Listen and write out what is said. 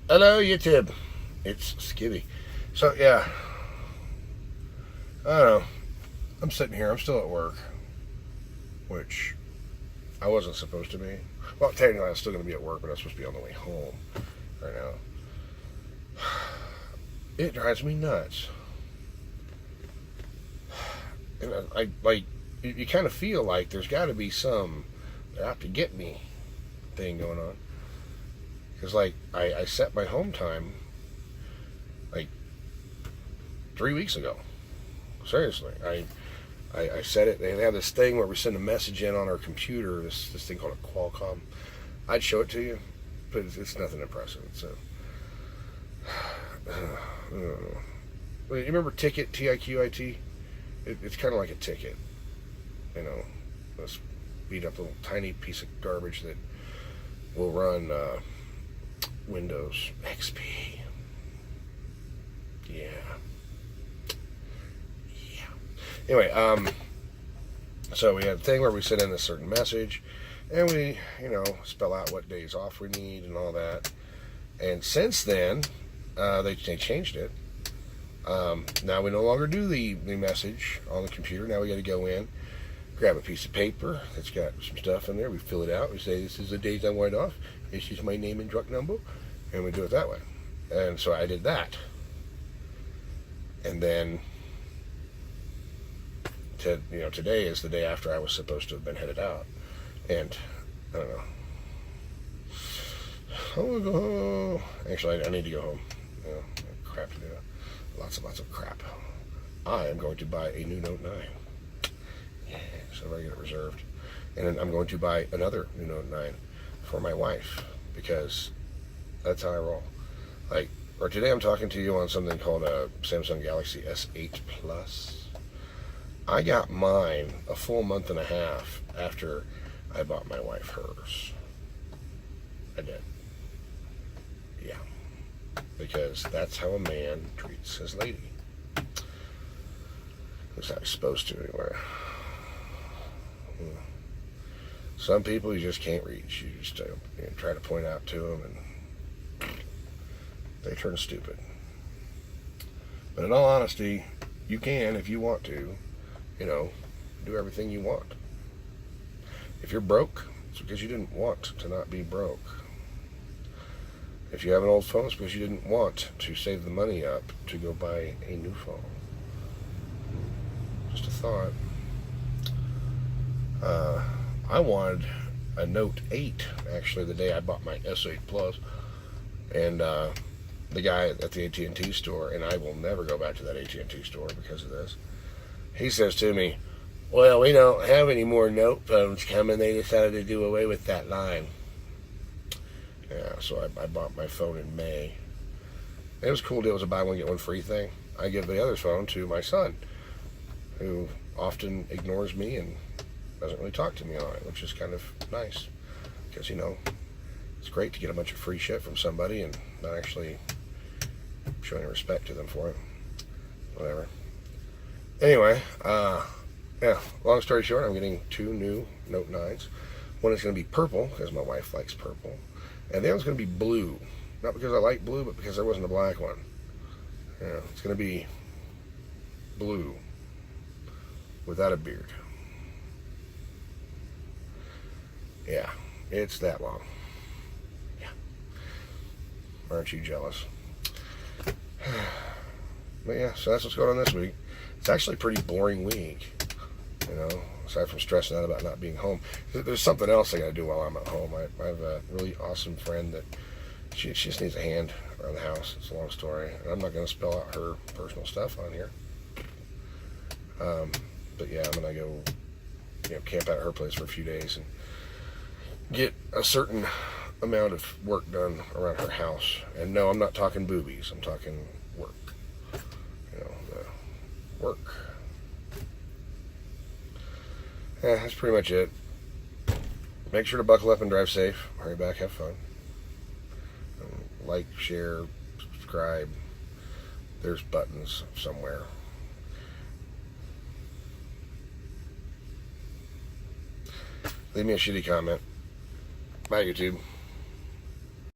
Hello, YouTube. It's Skibby. So, yeah, I don't know. I'm sitting here. I'm still at work, which I wasn't supposed to be. Well, technically, I was still going to be at work, but I was supposed to be on the way home right now. It drives me nuts. And I like, you kind of feel like there's got to be some they're out to get me thing going on. Because, like, I set my home time, like, 3 weeks ago. Seriously. I set it. They have this thing where we send a message in on our computer, this thing called a Qualcomm. I'd show it to you, but it's nothing impressive. So, you remember Ticket, Tiquit? It's kind of like a ticket. You know, this beat up little tiny piece of garbage that will run Windows XP. Yeah. Anyway, so we had a thing where we send in a certain message, and we, spell out what days off we need and all that. And since then, they changed it. Now we no longer do the message on the computer. Now we got to go in, grab a piece of paper that's got some stuff in there. We fill it out. We say, this is the days I want off. This is my name and truck number. And we do it that way. And so I did that. And then, today is the day after I was supposed to have been headed out. And, I don't know. I want to go home. Actually, I need to go home. Crap to do. Lots of crap. I am going to buy a new Note 9. Yeah, so I get it reserved. And then I'm going to buy another new Note 9 for my wife, because that's how I roll. Or today I'm talking to you on something called a Samsung Galaxy S8 Plus. I got mine a full month and a half after I bought my wife hers. I did. Yeah. Because that's how a man treats his lady. That's how he's supposed to, anyway. Some people you just can't reach. You just try to point out to them, and they turn stupid. But in all honesty, you can, if you want to, do everything you want. If you're broke, it's because you didn't want to not be broke. If you have an old phone, it's because you didn't want to save the money up to go buy a new phone. Just a thought. I wanted a Note 8, actually, the day I bought my S8 Plus. And the guy at the AT&T store, and I will never go back to that AT&T store because of this, he says to me, well, we don't have any more Note phones coming. They decided to do away with that line. Yeah, so I bought my phone in May. It was a cool deal. It was a buy one, get one free thing. I give the other phone to my son, who often ignores me and doesn't really talk to me on it, which is kind of nice. Because, it's great to get a bunch of free shit from somebody and not actually show any respect to them for it. Whatever. Anyway, long story short, I'm getting 2 new Note 9s. One is going to be purple, because my wife likes purple. And the other one's going to be blue. Not because I like blue, but because there wasn't a black one. Yeah, it's going to be blue without a beard. Yeah, it's that long. Yeah. Aren't you jealous? But yeah, so that's what's going on this week. It's actually a pretty boring week, aside from stressing out about not being home. There's something else I got to do while I'm at home. I have a really awesome friend that she just needs a hand around the house. It's a long story, and I'm not going to spell out her personal stuff on here. But yeah, I'm going to go camp out at her place for a few days and get a certain amount of work done around her house. And no, I'm not talking boobies. I'm talking work. The work. Yeah, that's pretty much it. Make sure to buckle up and drive safe. Hurry back, have fun. Like, share, subscribe. There's buttons somewhere. Leave me a shitty comment. Bye, YouTube.